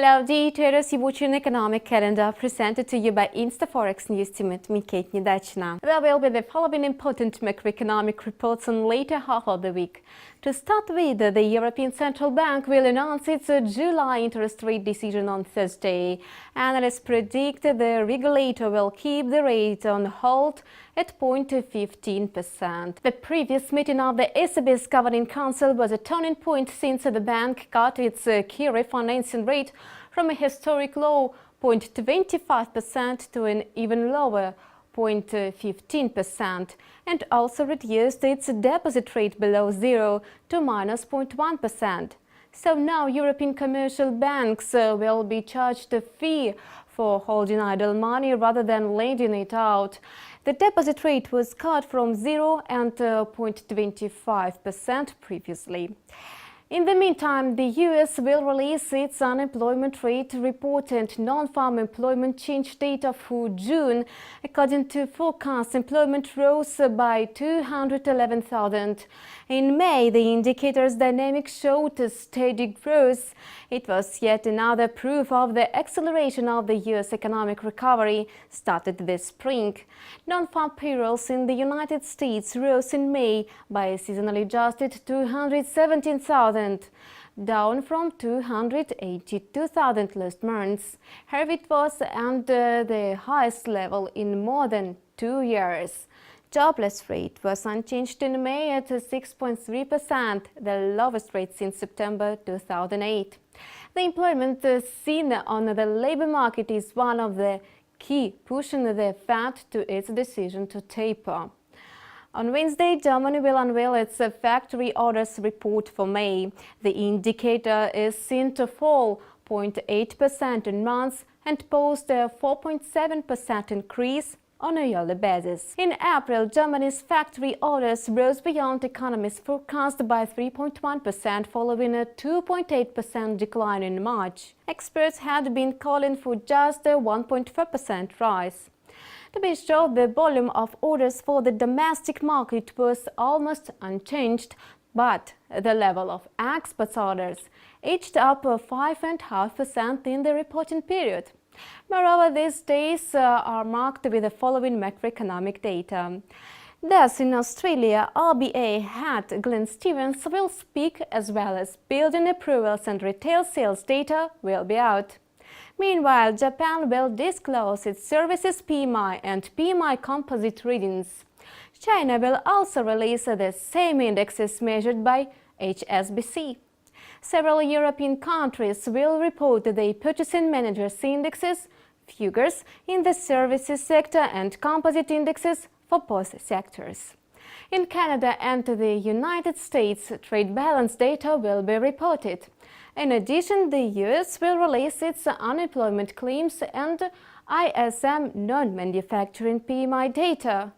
Hello, dear traders! You're watching Economic Calendar presented to you by ИнстаФорекс news team at me, Kate Недачина. There will be the following important macroeconomic reports on later half of the week. To start with, the European Central Bank will announce its July interest rate decision on Thursday. Analysts predict the regulator will keep the rate on hold at 0.15%. The previous meeting of the ECB's Governing Council was a turning point since the bank cut its key refinancing rate from a historic low 0.25% to an even lower 0.15%, and also reduced its deposit rate below zero to minus 0.1%. So now European commercial banks will be charged a fee for holding idle money rather than lending it out. The deposit rate was cut from 0 and 0.25% previously. In the meantime, the US will release its unemployment rate report and non-farm employment change data for June. According to forecasts, employment rose by 211,000. In May, the indicator's dynamic showed a steady growth. It was yet another proof of the acceleration of the US economic recovery started this spring. Non-farm payrolls in the United States rose in May by a seasonally adjusted 217,000. Down from 282,000 last month. However, it was under the highest level in more than 2 years. Jobless rate was unchanged in May at 6.3%, the lowest rate since September 2008. The employment seen on the labor market is one of the key pushing the Fed to its decision to taper. On Wednesday, Germany will unveil its factory orders report for May. The indicator is seen to fall 0.8% in months and post a 4.7% increase on a yearly basis. In April, Germany's factory orders rose beyond economists' forecast by 3.1%, following a 2.8% decline in March. Experts had been calling for just a 1.4% rise. To be sure, the volume of orders for the domestic market was almost unchanged, but the level of export orders edged up 5.5% in the reporting period. Moreover, these days are marked with the following macroeconomic data. Thus, in Australia, RBA head Glenn Stevens will speak, as well as building approvals and retail sales data will be out. Meanwhile, Japan will disclose its services PMI and PMI composite readings. China will also release the same indexes measured by HSBC. Several European countries will report their purchasing managers' indexes, figures in the services sector and composite indexes for both sectors. In Canada and the United States, trade balance data will be reported. In addition, the US will release its unemployment claims and ISM non-manufacturing PMI data.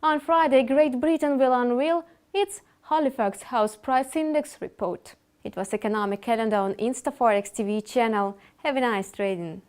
On Friday, Great Britain will unveil its Halifax House Price Index report. It was Economic Calendar on InstаForex's TV channel. Have a nice trading!